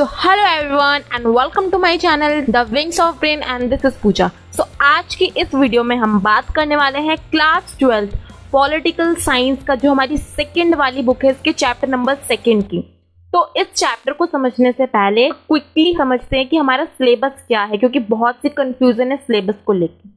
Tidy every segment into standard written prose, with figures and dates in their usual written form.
So hello everyone and welcome to my channel The Wings of Brain and this is Puja. So आज की इस video में हम बात करने वाले हैं क्लास 12 पॉलिटिकल साइंस का जो हमारी सेकंड वाली बुक है इसके चैप्टर नंबर 2 की। तो इस चैप्टर को समझने से पहले क्विकली समझते हैं कि हमारा सिलेबस क्या है, क्योंकि बहुत सी कंफ्यूजन है सिलेबस को लेकर।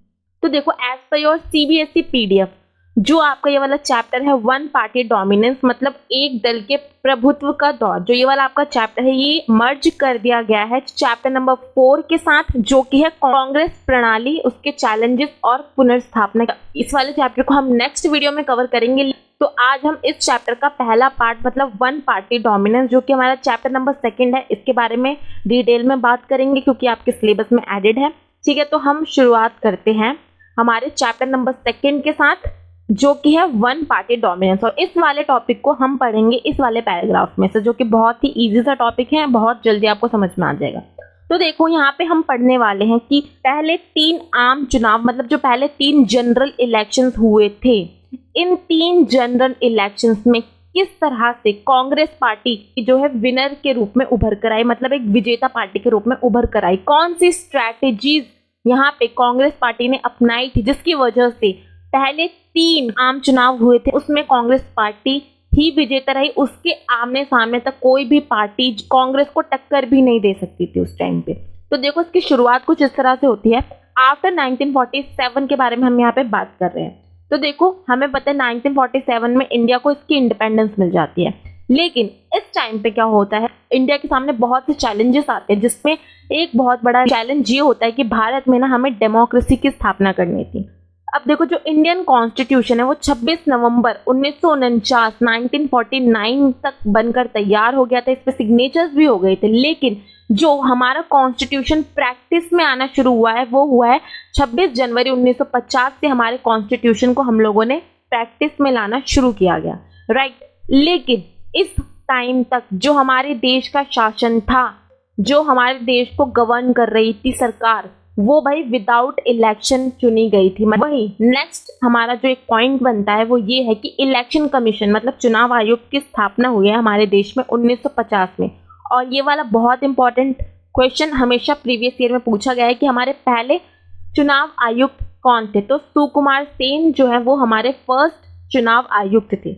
तो देखो, as per your CBSE PDF जो आपका ये वाला चैप्टर है वन पार्टी डोमिनेंस, मतलब एक दल के प्रभुत्व का दौर, जो ये वाला आपका चैप्टर है ये मर्ज कर दिया गया है चैप्टर नंबर 4 के साथ, जो कि है कांग्रेस प्रणाली, उसके चैलेंजेस और पुनर्स्थापना। इस वाले चैप्टर को हम नेक्स्ट वीडियो में कवर करेंगे। तो आज हम इस चैप्टर का पहला पार्ट मतलब वन पार्टी डोमिनेंस, जो कि हमारा चैप्टर नंबर 2 है, इसके बारे में डिटेल में बात करेंगे क्योंकि आपके सिलेबस में एडेड है। ठीक है, तो हम शुरुआत करते हैं हमारे चैप्टर नंबर 2 के साथ, जो कि है वन पार्टी डोमिनेंस। और इस वाले टॉपिक को हम पढ़ेंगे इस वाले पैराग्राफ में से, जो कि बहुत ही इजी सा टॉपिक है, बहुत जल्दी आपको समझ में आ जाएगा। तो देखो, यहाँ पे हम पढ़ने वाले हैं कि पहले 3 आम चुनाव, मतलब जो पहले 3 जनरल इलेक्शंस हुए थे, इन 3 जनरल इलेक्शंस में किस तरह से कांग्रेस पार्टी जो है विनर के रूप में उभर कर आई, मतलब एक विजेता पार्टी के रूप में उभर कर आई। कौन सी स्ट्रैटेजीज यहाँ पे कांग्रेस पार्टी ने अपनाई थी, जिसकी वजह से पहले 3 आम चुनाव हुए थे उसमें कांग्रेस पार्टी ही विजेता रही। उसके आमने सामने तक कोई भी पार्टी कांग्रेस को टक्कर भी नहीं दे सकती थी उस टाइम पे। तो देखो, इसकी शुरुआत कुछ इस तरह से होती है। आफ्टर 1947 के बारे में हम यहाँ पे बात कर रहे हैं। तो देखो, हमें पता है 1947 में इंडिया को इसकी इंडिपेंडेंस मिल जाती है, लेकिन इस टाइम पे क्या होता है, इंडिया के सामने बहुत से चैलेंजेस आते हैं, जिसमें एक बहुत बड़ा चैलेंज ये होता है कि भारत में ना हमें डेमोक्रेसी की स्थापना करनी थी। अब देखो, जो इंडियन कॉन्स्टिट्यूशन है वो 26 नवंबर 1949 तक बनकर तैयार हो गया था, इस पे सिग्नेचर्स भी हो गए थे। लेकिन जो हमारा कॉन्स्टिट्यूशन प्रैक्टिस में आना शुरू हुआ है वो हुआ है 26 जनवरी 1950 से हमारे कॉन्स्टिट्यूशन को हम लोगों ने प्रैक्टिस में लाना शुरू किया गया, राइट। लेकिन इस टाइम तक जो हमारे देश का शासन था, जो हमारे देश को गवर्न कर रही थी सरकार, वो भाई विदाउट इलेक्शन चुनी गई थी। वही नेक्स्ट हमारा जो एक पॉइंट बनता है वो ये है कि इलेक्शन कमीशन मतलब चुनाव आयोग की स्थापना हुई है हमारे देश में 1950 में। और ये वाला बहुत इंपॉर्टेंट क्वेश्चन हमेशा प्रीवियस ईयर में पूछा गया है कि हमारे पहले चुनाव आयुक्त कौन थे। तो सुकुमार सेन जो है वो हमारे फर्स्ट चुनाव आयुक्त थे।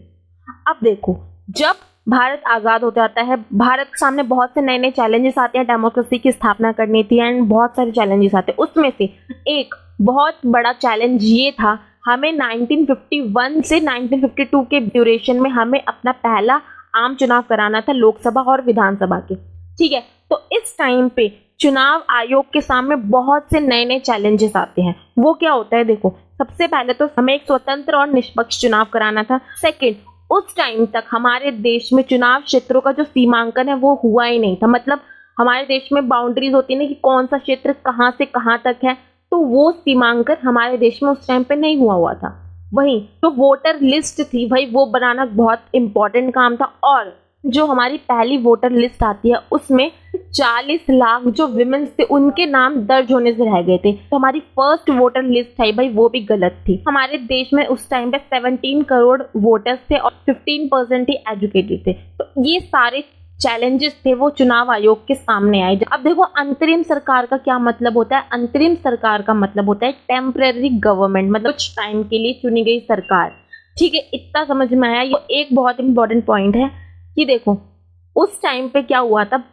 अब देखो, जब भारत आज़ाद हो जाता है, भारत के सामने बहुत से नए नए चैलेंजेस आते हैं, डेमोक्रेसी की स्थापना करनी थी एंड बहुत सारे चैलेंजेस आते हैं। उसमें से एक बहुत बड़ा चैलेंज ये था, हमें 1951 से 1952 के ड्यूरेशन में हमें अपना पहला आम चुनाव कराना था, लोकसभा और विधानसभा के। ठीक है, तो इस टाइम पे चुनाव आयोग के सामने बहुत से नए नए चैलेंजेस आते हैं। वो क्या होता है, देखो, सबसे पहले तो हमें एक स्वतंत्र और निष्पक्ष चुनाव कराना था। सेकेंड, उस टाइम तक हमारे देश में चुनाव क्षेत्रों का जो सीमांकन है वो हुआ ही नहीं था। मतलब हमारे देश में बाउंड्रीज होती है ना कि कौन सा क्षेत्र कहाँ से कहाँ तक है, तो वो सीमांकन हमारे देश में उस टाइम पे नहीं हुआ था। वहीं जो वोटर लिस्ट थी भाई, वो बनाना बहुत इंपॉर्टेंट काम था। और जो हमारी पहली वोटर लिस्ट आती है उसमें 40 लाख जो विमेन्स थे उनके नाम दर्ज होने से रह गए थे। तो हमारी फर्स्ट वोटर लिस्ट है भाई, वो भी गलत थी। हमारे देश में उस टाइम पे 17 करोड़ वोटर्स थे और 15% ही एजुकेटेड थे। तो ये सारे चैलेंजेस थे वो चुनाव आयोग के सामने आए। अब देखो, अंतरिम सरकार का क्या मतलब होता है। अंतरिम सरकार का मतलब होता है टेम्पररी गवर्नमेंट, मतलब कुछ टाइम के लिए चुनी गई सरकार। ठीक है, इतना समझ में आया। ये एक बहुत इंपॉर्टेंट पॉइंट है कि देखो, उस टाइम पे क्या हुआ था,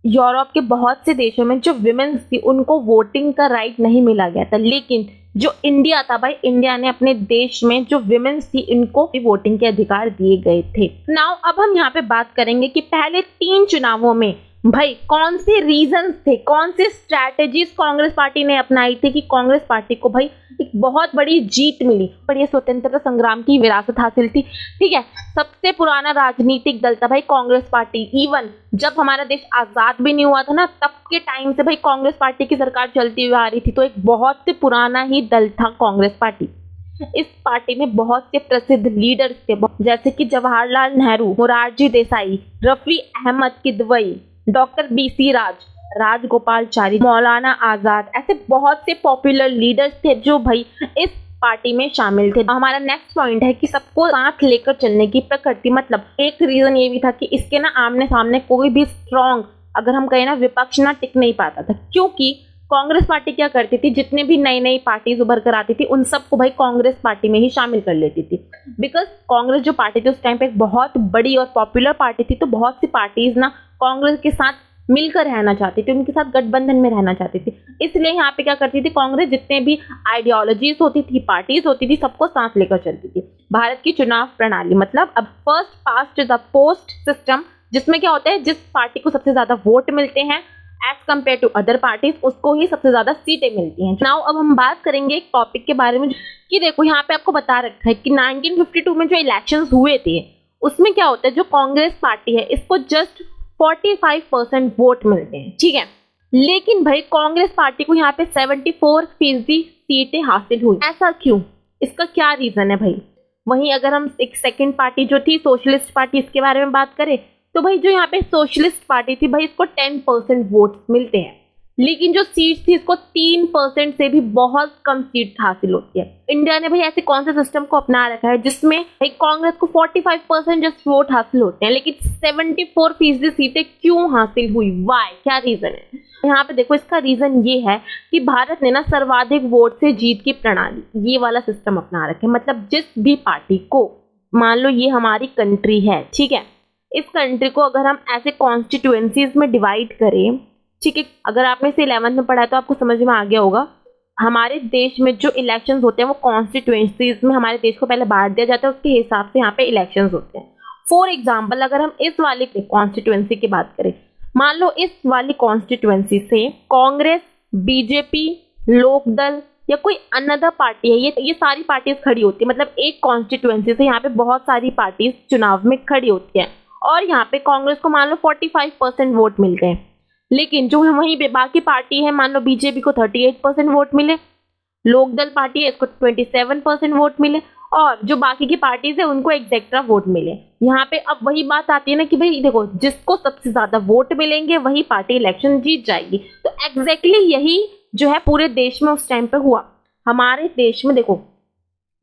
यूरोप के बहुत से देशों में जो विमेन्स थी उनको वोटिंग का राइट नहीं मिला गया था। लेकिन जो इंडिया था भाई, इंडिया ने अपने देश में जो विमेन्स थी इनको भी वोटिंग के अधिकार दिए गए थे। नाउ अब हम यहाँ पे बात करेंगे कि पहले 3 चुनावों में भाई कौन से रीजंस थे, कौन से स्ट्रैटेजीज कांग्रेस पार्टी ने अपनाई थी कि कांग्रेस पार्टी को भाई एक बहुत बड़ी जीत मिली, बड़ी स्वतंत्रता संग्राम की विरासत हासिल थी। ठीक है, सबसे पुराना राजनीतिक दल था भाई कांग्रेस पार्टी। इवन जब हमारा देश आजाद भी नहीं हुआ था ना, तब के टाइम से भाई कांग्रेस पार्टी की सरकार चलती हुई आ रही थी। तो एक बहुत पुराना ही दल था कांग्रेस पार्टी। इस पार्टी में बहुत से प्रसिद्ध लीडर्स थे, जैसे कि जवाहरलाल नेहरू, मोरारजी देसाई, रफी अहमद किदवई, डॉक्टर BC राज, राजगोपालचारी, मौलाना आजाद। ऐसे बहुत से पॉपुलर लीडर्स थे जो भाई इस पार्टी में शामिल थे। हमारा नेक्स्ट पॉइंट है कि सबको साथ लेकर चलने की प्रकृति। मतलब एक रीजन ये भी था कि इसके ना आमने सामने कोई भी स्ट्रॉन्ग अगर हम कहें ना विपक्ष ना टिक नहीं पाता था, क्योंकि कांग्रेस पार्टी क्या करती थी, जितने भी नई नई पार्टीज उभर कर आती थी उन सबको भाई कांग्रेस पार्टी में ही शामिल कर लेती थी। बिकॉज कांग्रेस जो पार्टी थी उस टाइम पे एक बहुत बड़ी और पॉपुलर पार्टी थी, तो बहुत सी पार्टीज ना कांग्रेस के साथ मिलकर रहना चाहती थी, उनके साथ गठबंधन में रहना चाहती थी। इसलिए यहाँ पे क्या करती थी कांग्रेस, जितने भी आइडियोलॉजीज होती थी, पार्टीज होती थी, सबको साथ लेकर चलती थी। भारत की चुनाव प्रणाली मतलब अब first past the post system, जिसमें क्या होता है, जिस पार्टी को सबसे ज्यादा वोट मिलते हैं as compare to other parties, उसको ही सबसे ज्यादा सीटें मिलती हैं। नाउ अब हम बात करेंगे एक टॉपिक के बारे में कि देखो यहाँ पे आपको बता रखा है कि 1952 में जो इलेक्शंस हुए थे उसमें क्या होता है, जो कांग्रेस पार्टी है इसको जस्ट 45% वोट मिलते हैं, ठीक है। लेकिन भाई कांग्रेस पार्टी को यहाँ पे 74% सीटें हासिल हुई। ऐसा क्यों, इसका क्या रीजन है भाई। वहीं अगर हम एक सेकंड पार्टी जो थी सोशलिस्ट पार्टी, इसके बारे में बात करें तो भाई जो यहाँ पे सोशलिस्ट पार्टी थी भाई इसको 10% वोट मिलते हैं, लेकिन जो सीट थी इसको 3% से भी बहुत कम सीट हासिल होती है। इंडिया ने भाई ऐसे कौन से सिस्टम को अपना रखा है जिसमें भाई कांग्रेस को 45% जस्ट वोट हासिल होते हैं, लेकिन 74% सीटें क्यों हासिल हुई, वाई, क्या रीजन है। यहाँ पे देखो इसका रीजन ये है कि भारत ने ना सर्वाधिक वोट से जीत की प्रणाली, ये वाला सिस्टम अपना रखे। मतलब जिस भी पार्टी को, मान लो ये हमारी कंट्री है, ठीक है, इस कंट्री को अगर हम ऐसे कॉन्स्टिट्यूएंसीज में डिवाइड करें, ठीक है, अगर आपने इसे 11th में पढ़ा है तो आपको समझ में आ गया होगा। हमारे देश में जो इलेक्शंस होते हैं वो कॉन्स्टिट्यूएंसीज में हमारे देश को पहले बांट दिया जाता है, उसके हिसाब से यहाँ पे इलेक्शंस होते हैं। फॉर एग्जाम्पल अगर हम इस वाली कॉन्स्टिट्यूएंसी की बात करें, मान लो इस वाली कॉन्स्टिट्यूएंसी से कांग्रेस, बीजेपी, लोकदल या कोई अनदर पार्टी है, ये सारी पार्टीज खड़ी होती है। मतलब एक कॉन्स्टिट्यूएंसी से यहाँ पे बहुत सारी पार्टीज चुनाव में खड़ी होती है और यहाँ पे कांग्रेस को मान लो 45% वोट मिल गए, लेकिन जो वहीं पे बाकी पार्टी है, मान लो बीजेपी को 38% वोट मिले, लोकदल पार्टी है इसको 27% वोट मिले और जो बाकी की पार्टीज है उनको एक्सेट्रा वोट मिले। यहाँ पे अब वही बात आती है ना कि भाई देखो जिसको सबसे ज्यादा वोट मिलेंगे वही पार्टी इलेक्शन जीत जाएगी। तो एग्जैक्टली यही जो है पूरे देश में उस टाइम पे हुआ। हमारे देश में देखो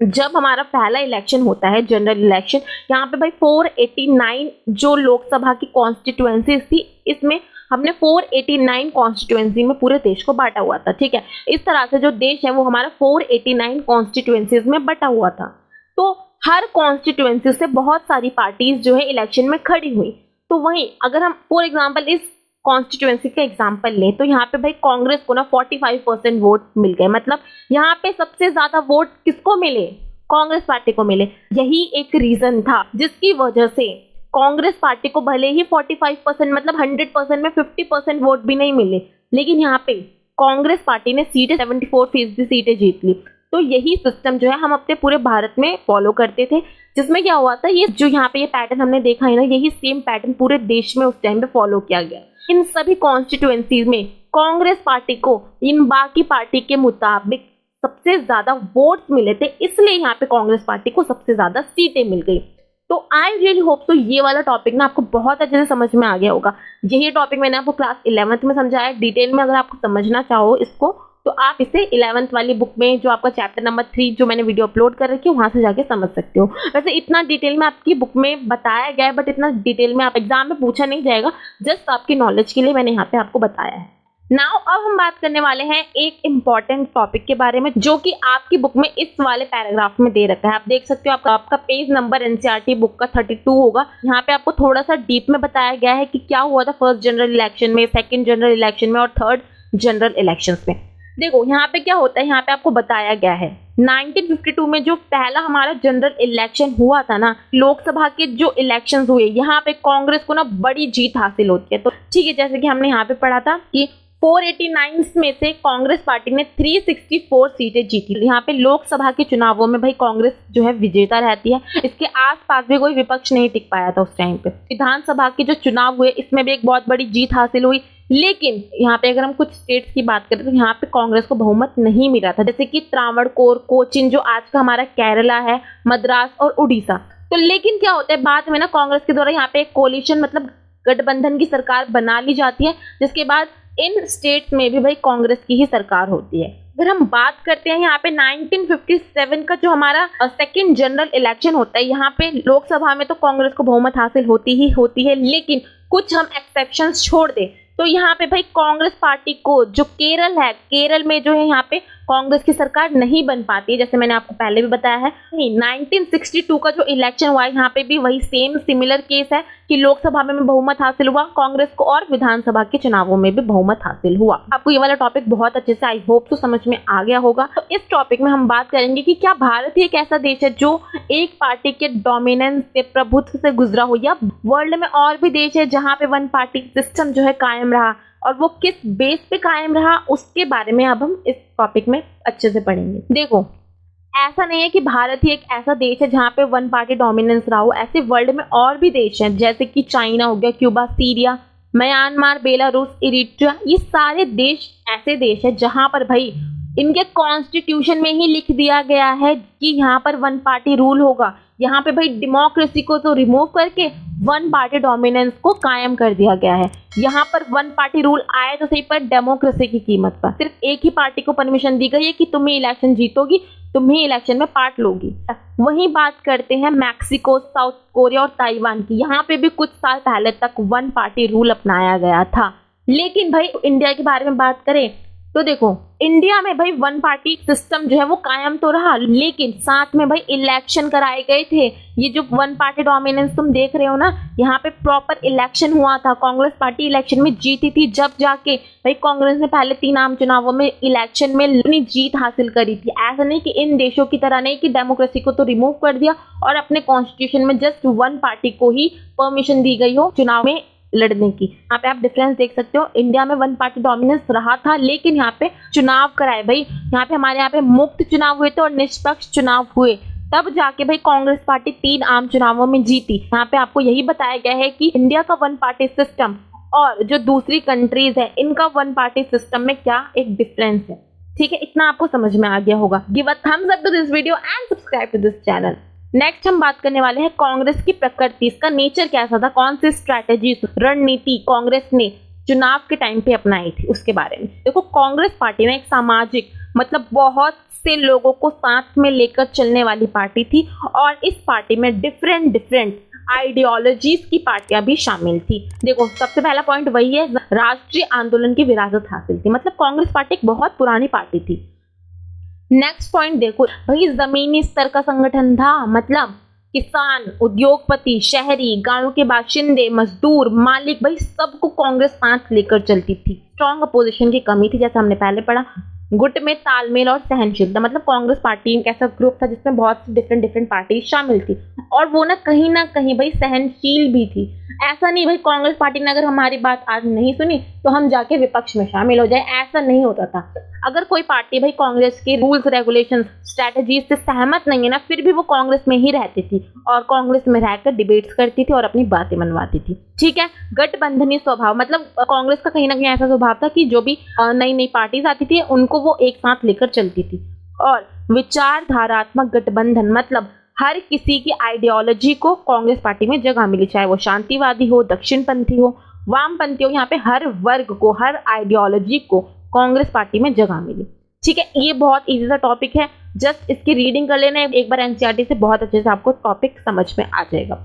जब हमारा पहला इलेक्शन होता है जनरल इलेक्शन, यहाँ पे भाई 489 जो लोकसभा की कॉन्स्टिट्यूएंसी थी, इसमें हमने 489 कॉन्स्टिट्यूएंसी में पूरे देश को बांटा हुआ था, ठीक है। इस तरह से जो देश है वो हमारा 489 कॉन्स्टिट्यूएंसीज में बटा हुआ था। तो हर कॉन्स्टिट्यूएंसी से बहुत सारी पार्टीज जो है इलेक्शन में खड़ी हुई। तो वहीं अगर हम फॉर एग्जाम्पल इस कॉन्स्टिट्यूएंसी का एग्जाम्पल लें तो यहाँ पे भाई कांग्रेस को ना 45% वोट मिल गए। मतलब यहाँ पे सबसे ज्यादा वोट किसको मिले, कांग्रेस पार्टी को मिले। यही एक रीजन था जिसकी वजह से कांग्रेस पार्टी को भले ही 45% मतलब 100% में 50% वोट भी नहीं मिले, लेकिन यहाँ पे कांग्रेस पार्टी ने सीटें 74% सीटें जीत ली। तो यही सिस्टम जो है हम अपने पूरे भारत में फॉलो करते थे, जिसमें क्या हुआ था, ये जो यहाँ पे ये पैटर्न हमने देखा है ना, यही सेम पैटर्न पूरे देश में उस टाइम पे फॉलो किया गया। इन सभी कॉन्स्टिट्यूएंसीज में कांग्रेस पार्टी को इन बाकी पार्टी के मुताबिक सबसे ज्यादा वोट्स मिले थे, इसलिए यहाँ पे कांग्रेस पार्टी को सबसे ज्यादा सीटें मिल गई। तो आई रियली होप सो ये वाला टॉपिक ना आपको बहुत अच्छे से समझ में आ गया होगा। यही टॉपिक मैंने आपको क्लास 11th में समझाया डिटेल में। अगर आपको समझना चाहो इसको तो आप इसे 11th वाली बुक में जो आपका चैप्टर नंबर 3 जो मैंने वीडियो अपलोड कर रखी है वहां से जाके समझ सकते हो। वैसे इतना डिटेल में आपकी बुक में बताया गया है, बट इतना डिटेल में आप एग्जाम में पूछा नहीं जाएगा, जस्ट आपकी नॉलेज के लिए मैंने यहाँ पे आपको बताया है। नाउ अब हम बात करने वाले हैं एक इम्पॉर्टेंट टॉपिक के बारे में जो कि आपकी बुक में इस वाले पैराग्राफ में दे रखा है। आप देख सकते हो आपका पेज नंबर एनसीईआरटी बुक का 32 होगा। यहाँ पे आपको थोड़ा सा डीप में बताया गया है कि क्या हुआ था फर्स्ट जनरल इलेक्शन में, सेकंड जनरल इलेक्शन में और थर्ड जनरल इलेक्शन में। देखो यहाँ पे क्या होता है, यहाँ पे आपको बताया गया है 1952 में जो पहला हमारा जनरल इलेक्शन हुआ था ना, लोकसभा के जो इलेक्शंस हुए, यहाँ पे कांग्रेस को ना बड़ी जीत हासिल होती है। तो ठीक है, जैसे कि हमने यहाँ पे पढ़ा था कि 489 में से कांग्रेस पार्टी ने 364 सीटें जीती। यहाँ पे लोकसभा के चुनावों में भाई कांग्रेस जो है विजेता रहती है। इसके आसपास भी कोई विपक्ष नहीं टिक पाया था उस टाइम पे। विधानसभा के जो चुनाव हुए इसमें भी एक बहुत बड़ी जीत हासिल हुई, लेकिन यहाँ पे अगर हम कुछ स्टेट्स की बात करें तो यहाँ पे कांग्रेस को बहुमत नहीं मिला था, जैसे कि त्रावणकोर, कोचिन जो आज का हमारा केरला है, मद्रास और उड़ीसा। तो लेकिन क्या होता है बाद में ना कांग्रेस के द्वारा यहाँ पे एक कोलिशन मतलब गठबंधन की सरकार बना ली जाती है, जिसके बाद इन स्टेट्स में भी भाई कांग्रेस की ही सरकार होती है। अगर हम बात करते हैं यहाँ पे 1957 का जो हमारा सेकंड जनरल इलेक्शन होता है, यहाँ पे लोकसभा में तो कांग्रेस को बहुमत हासिल होती ही होती है, लेकिन कुछ हम एक्सेप्शंस छोड़ दें तो यहाँ पे भाई कांग्रेस पार्टी को जो केरल है, केरल में जो है यहाँ पे कांग्रेस की सरकार नहीं बन पाती है, जैसे मैंने आपको पहले भी बताया है। 1962 का जो इलेक्शन हुआ है यहाँ पे भी वही सेम सिमिलर केस है कि लोकसभा में बहुमत हासिल हुआ कांग्रेस को और विधानसभा के चुनावों में भी बहुमत हासिल हुआ। आपको ये वाला टॉपिक बहुत अच्छे से आई होप तो समझ में आ गया होगा। तो इस टॉपिक में हम बात करेंगे कि क्या भारत ही एक ऐसा देश है जो एक पार्टी के डोमिनेंस से, प्रभुत्व से गुजरा हो, या वर्ल्ड में और भी देश है जहाँ पे वन पार्टी सिस्टम जो है कायम रहा, और वो किस बेस पे कायम रहा उसके बारे में अब हम इस टॉपिक में अच्छे से पढ़ेंगे। देखो, ऐसा नहीं है कि भारत ही एक ऐसा देश है जहाँ पे वन पार्टी डोमिनेंस रहा हो, ऐसे वर्ल्ड में और भी देश हैं जैसे कि चाइना हो गया, Cuba, Syria, Myanmar, Belarus, Eritrea. ये सारे देश ऐसे देश है जहाँ पर भाई इनके कॉन्स्टिट्यूशन में ही लिख दिया गया है कि यहाँ पर वन पार्टी रूल होगा। यहाँ पे भाई डेमोक्रेसी को तो रिमूव करके वन पार्टी डोमिनेंस को कायम कर दिया गया है। यहाँ पर वन पार्टी रूल आए तो सही, पर डेमोक्रेसी की कीमत पर सिर्फ एक ही पार्टी को परमिशन दी गई है कि तुम ही इलेक्शन जीतोगी, तुम ही इलेक्शन में पार्ट लोगी। वहीं बात करते हैं मैक्सिको, साउथ कोरिया और ताइवान की। यहाँ पे भी कुछ साल पहले तक वन पार्टी रूल अपनाया गया था। लेकिन भाई इंडिया के बारे में बात करें तो देखो, इंडिया में भाई वन पार्टी सिस्टम जो है वो कायम तो रहा, लेकिन साथ में भाई इलेक्शन कराए गए थे। ये जो वन पार्टी डोमिनेंस तुम देख रहे हो ना, यहाँ पे प्रॉपर इलेक्शन हुआ था। कांग्रेस पार्टी इलेक्शन में जीती थी, जब जाके भाई कांग्रेस ने पहले 3 आम चुनावों में इलेक्शन में अपनी जीत हासिल करी थी। ऐसा नहीं कि इन देशों की तरह नहीं कि डेमोक्रेसी को तो रिमूव कर दिया और अपने कॉन्स्टिट्यूशन में जस्ट वन पार्टी को ही परमिशन दी गई हो चुनाव में लड़ने की। यहाँ पे आप डिफरेंस देख सकते हो, इंडिया में वन पार्टी डोमिनेंस रहा था, लेकिन यहाँ पे चुनाव कराए भाई। यहाँ पे हमारे यहाँ पे मुक्त चुनाव हुए थे और निष्पक्ष चुनाव हुए, तब जाके भाई कांग्रेस पार्टी 3 आम चुनावों में जीती। यहाँ पे आपको यही बताया गया है कि इंडिया का वन पार्टी सिस्टम और जो दूसरी कंट्रीज है इनका वन पार्टी सिस्टम में क्या एक डिफरेंस है। ठीक है, इतना आपको समझ में आ गया होगा। Give a thumbs up to this video and subscribe to this channel. Next हम बात करने वाले हैं कांग्रेस की प्रकृति, इसका नेचर कैसा था, कौन सी स्ट्रैटेजी, रणनीति कांग्रेस ने चुनाव के टाइम पे अपनाई थी उसके बारे में। देखो, कांग्रेस पार्टी ना एक सामाजिक, मतलब बहुत से लोगों को साथ में लेकर चलने वाली पार्टी थी, और इस पार्टी में डिफरेंट आइडियोलॉजीज की पार्टियां भी शामिल थी। देखो, सबसे पहला पॉइंट वही है, राष्ट्रीय आंदोलन की विरासत हासिल थी, मतलब कांग्रेस पार्टी एक बहुत पुरानी पार्टी थी। नेक्स्ट पॉइंट देखो भाई, जमीनी स्तर का संगठन था, मतलब किसान, उद्योगपति, शहरी, गांव के बाशिंदे, मजदूर, मालिक, भाई सबको कांग्रेस साथ लेकर चलती थी। स्ट्रॉन्ग अपोजिशन की कमी थी, जैसा हमने पहले पढ़ा। गुट में तालमेल और सहनशीलता, मतलब कांग्रेस पार्टी एक ऐसा ग्रुप था जिसमें बहुत सी डिफरेंट पार्टी शामिल थी, और वो ना कहीं भाई सहनशील भी थी। ऐसा नहीं भाई कांग्रेस पार्टी ने अगर हमारी बात आज नहीं सुनी तो हम जाके विपक्ष में शामिल हो जाए, ऐसा नहीं होता था। अगर कोई पार्टी भाई कांग्रेस के रूल्स, रेगुलेशंस, स्ट्रेटजीज से सहमत नहीं है ना, फिर भी वो कांग्रेस में ही रहती थी और कांग्रेस में रहकर डिबेट्स करती थी और अपनी बातें मनवाती थी। ठीक है, गठबंधनी स्वभाव, मतलब कांग्रेस का कहीं ना कहीं ऐसा स्वभाव था कि जो भी नई पार्टीज आती थी उनको वो एक साथ लेकर चलती थी। और विचारधारात्मक गठबंधन, मतलब हर किसी की आइडियोलॉजी को कांग्रेस पार्टी में जगह मिली, चाहे वो शांतिवादी हो, दक्षिणपंथी हो, वामपंथी हो, यहाँ पे हर वर्ग को, हर आइडियोलॉजी को कांग्रेस पार्टी में जगह मिली। ठीक है, ये बहुत इजी सा टॉपिक है, जस्ट इसकी रीडिंग कर लेना एक बार एनसीईआरटी से, बहुत अच्छे से आपको टॉपिक समझ में आ जाएगा।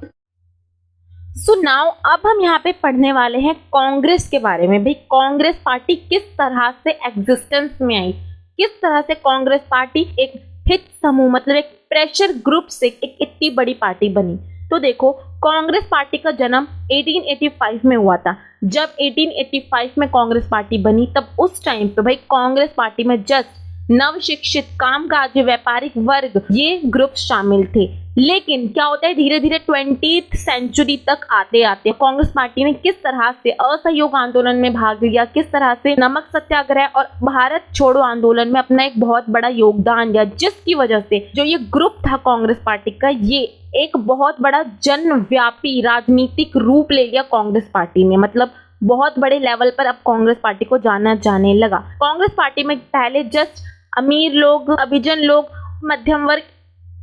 सो नाउ अब हम यहाँ पे पढ़ने वाले हैं कांग्रेस के बारे में। भाई कांग्रेस पार्टी किस तरह से एग्जिस्टेंस में आई, किस तरह से कांग्रेस पार्टी एक हित समूह, मतलब एक प्रेशर ग्रुप से एक इतनी बड़ी पार्टी बनी। तो देखो, कांग्रेस पार्टी का जन्म 1885 में हुआ था। जब 1885 में कांग्रेस पार्टी बनी, तब उस टाइम पे भाई कांग्रेस पार्टी में जस्ट नव शिक्षित, कामकाजी, व्यापारिक वर्ग, ये ग्रुप शामिल थे। लेकिन क्या होता है, धीरे धीरे 20th सेंचुरी तक आते आते कांग्रेस पार्टी ने किस तरह से असहयोग आंदोलन में भाग लिया, किस तरह से नमक सत्याग्रह और भारत छोड़ो आंदोलन में अपना एक बहुत बड़ा योगदान दिया, जिसकी वजह से जो ये ग्रुप था कांग्रेस पार्टी का, ये एक बहुत बड़ा जनव्यापी राजनीतिक रूप ले लिया कांग्रेस पार्टी ने। मतलब बहुत बड़े लेवल पर अब कांग्रेस पार्टी को जाना जाने लगा। कांग्रेस पार्टी में पहले जस्ट अमीर लोग, अभिजन लोग, मध्यम वर्ग,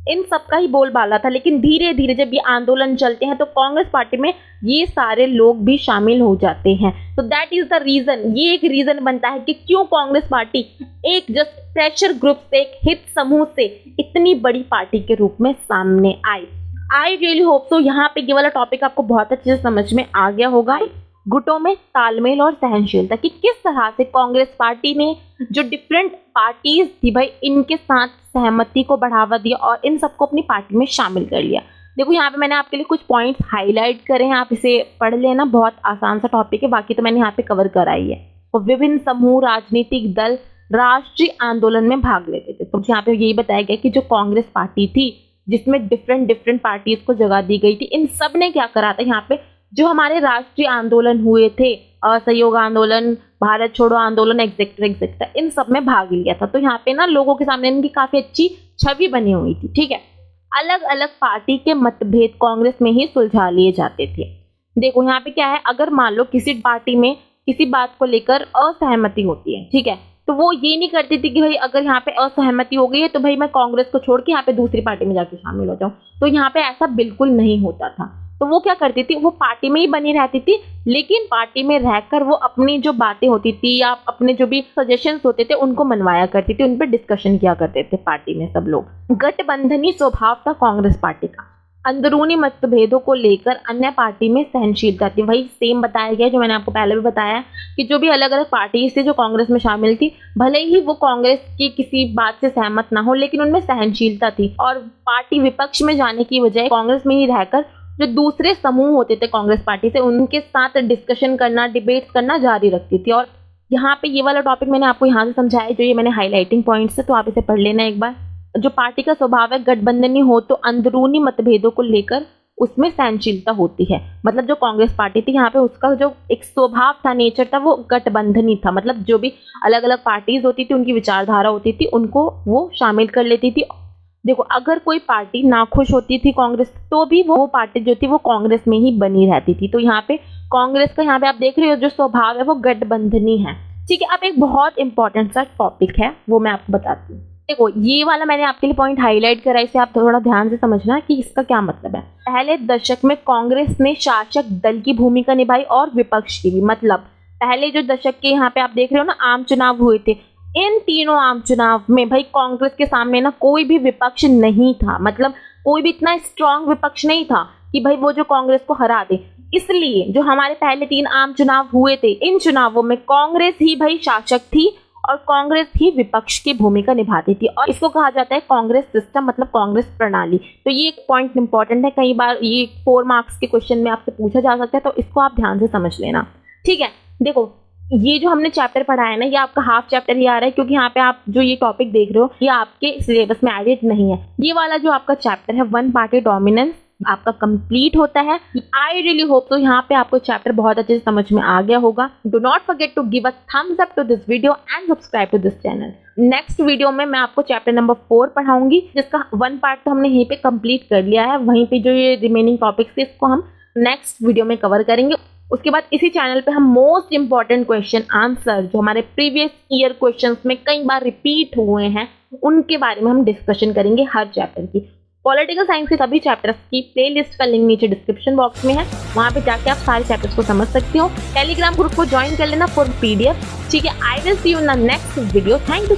इन सबका ही बोलबाला था, लेकिन धीरे धीरे जब ये आंदोलन चलते हैं तो कांग्रेस पार्टी में ये सारे लोग भी शामिल हो जाते हैं। तो दैट इज द रीजन, ये एक रीजन बनता है कि क्यों कांग्रेस पार्टी एक जस्ट प्रेशर ग्रुप से, एक हित समूह से इतनी बड़ी पार्टी के रूप में सामने आई। आई रियली होप सो यहाँ पे ये वाला टॉपिक आपको बहुत अच्छे से समझ में आ गया होगा। गुटों में तालमेल और सहनशीलता, कि किस तरह से कांग्रेस पार्टी ने जो डिफरेंट पार्टीज थी भाई इनके साथ सहमति को बढ़ावा दिया और इन सबको अपनी पार्टी में शामिल कर लिया। देखो यहाँ पे मैंने आपके लिए कुछ पॉइंट्स हाईलाइट करे हैं, आप इसे पढ़ लेना, बहुत आसान सा टॉपिक है, बाकी तो मैंने यहाँ पे कवर कराई है। और विभिन्न समूह, राजनीतिक दल राष्ट्रीय आंदोलन में भाग लेते थे। तो यहाँ पे यही बताया गया कि जो कांग्रेस पार्टी थी जिसमें डिफरेंट पार्टीज को जगह दी गई थी, इन सब ने क्या करा था, यहाँ पे जो हमारे राष्ट्रीय आंदोलन हुए थे, असहयोग आंदोलन, भारत छोड़ो आंदोलन, एग्जेक्टर, इन सब में भाग लिया था। तो यहाँ पे ना लोगों के सामने इनकी काफी अच्छी छवि बनी हुई थी। ठीक है, अलग अलग पार्टी के मतभेद कांग्रेस में ही सुलझा लिए जाते थे। देखो यहाँ पे क्या है, अगर मान लो किसी पार्टी में किसी बात को लेकर असहमति होती है, ठीक है, तो वो ये नहीं करती थी कि भाई अगर यहाँ पे असहमति हो गई है तो भाई मैं कांग्रेस को छोड़ के यहाँ पे दूसरी पार्टी में जाके शामिल हो जाऊं। तो यहाँ पे ऐसा बिल्कुल नहीं होता था। तो वो क्या करती थी, वो पार्टी में ही बनी रहती थी, लेकिन पार्टी में रहकर वो अपनी जो बातें होती थी या अपने जो भी सजेशंस होते थे उनको मनवाया करती थी, उन पर डिस्कशन किया करते थे पार्टी में सब लोग। गठबंधनी स्वभाव था कांग्रेस पार्टी का, अंदरूनी मतभेदों को लेकर अन्य पार्टी में सहनशीलता थी। वही सेम बताया गया जो मैंने आपको पहले भी बताया कि जो भी अलग अलग पार्टीज थी जो कांग्रेस में शामिल थी, भले ही वो कांग्रेस की किसी बात से सहमत ना हो, लेकिन उनमें सहनशीलता थी और पार्टी विपक्ष में जाने की बजाय कांग्रेस में ही रहकर जो दूसरे समूह होते थे कांग्रेस पार्टी से उनके साथ डिस्कशन करना, डिबेट करना जारी रखती थी। और यहाँ पे ये वाला टॉपिक मैंने आपको यहाँ से समझाया, जो ये मैंने हाईलाइटिंग पॉइंट्स है, तो आप इसे पढ़ लेना एक बार। जो पार्टी का स्वभाव है गठबंधनी हो तो अंदरूनी मतभेदों को लेकर उसमें सहनशीलता होती है। मतलब जो कांग्रेस पार्टी थी यहाँ पे उसका जो एक स्वभाव था, नेचर था, वो गठबंधनी था। मतलब जो भी अलग अलग पार्टीज होती थी उनकी विचारधारा होती थी उनको वो शामिल कर लेती थी। देखो अगर कोई पार्टी नाखुश होती थी कांग्रेस, तो भी वो पार्टी जो थी वो कांग्रेस में ही बनी रहती थी। तो यहाँ पे कांग्रेस का यहाँ पे आप देख रहे हो जो स्वभाव है वो गठबंधनी है। ठीक है, अब एक बहुत इंपॉर्टेंट सा टॉपिक है वो मैं आपको बताती हूँ। देखो ये वाला मैंने आपके लिए पॉइंट हाईलाइट करा, इसे आप थोड़ा ध्यान से समझना कि इसका क्या मतलब है। पहले दशक में कांग्रेस ने शासक दल की भूमिका निभाई और विपक्ष की भी। मतलब पहले जो दशक के यहाँ पे आप देख रहे हो ना आम चुनाव हुए थे, इन तीनों आम चुनाव में भाई कांग्रेस के सामने ना कोई भी विपक्ष नहीं था। मतलब कोई भी इतना स्ट्रांग विपक्ष नहीं था कि भाई वो जो कांग्रेस को हरा दे। इसलिए जो हमारे पहले 3 आम चुनाव हुए थे, इन चुनावों में कांग्रेस ही भाई शासक थी और कांग्रेस ही विपक्ष की भूमिका निभाती थी। और इसको कहा जाता है कांग्रेस सिस्टम, मतलब कांग्रेस प्रणाली। तो ये एक पॉइंट इंपॉर्टेंट है, कई बार ये 4 मार्क्स के क्वेश्चन में आपसे पूछा जा सकता है, तो इसको आप ध्यान से समझ लेना। ठीक है, देखो ये जो हमने चैप्टर पढ़ा है ना, ये आपका हाफ चैप्टर ही आ रहा है, क्योंकि यहाँ पे आप जो ये टॉपिक देख रहे हो ये आपके सिलेबस में एडेड नहीं है। ये वाला जो आपका चैप्टर है वन पार्टी डोमिनेंस आपका कंप्लीट होता है। आई रियली होप तो यहाँ पे आपको चैप्टर बहुत अच्छे से समझ में आ गया होगा। Do not forget to give a thumbs up to this video and subscribe to this channel. Next video में मैं आपको चैप्टर नंबर 4 पढ़ाऊंगी, जिसका 1 पार्ट तो हमने यहीं पे कंप्लीट कर लिया है। वहीं पे जो ये रिमेनिंग टॉपिक्स थे इसको हम नेक्स्ट वीडियो में कवर करेंगे। उसके बाद इसी चैनल पे हम मोस्ट इंपॉर्टेंट क्वेश्चन आंसर जो हमारे प्रीवियस ईयर क्वेश्चंस में कई बार रिपीट हुए हैं उनके बारे में हम डिस्कशन करेंगे हर चैप्टर की। पॉलिटिकल साइंस के सभी चैप्टर्स की प्लेलिस्ट का लिंक नीचे डिस्क्रिप्शन बॉक्स में है, वहां पे जाके आप सारे चैप्टर्स को समझ सकते हो। टेलीग्राम ग्रुप को ज्वाइन कर लेना फॉर PDF। ठीक है, I will see you in the next video. Thank you.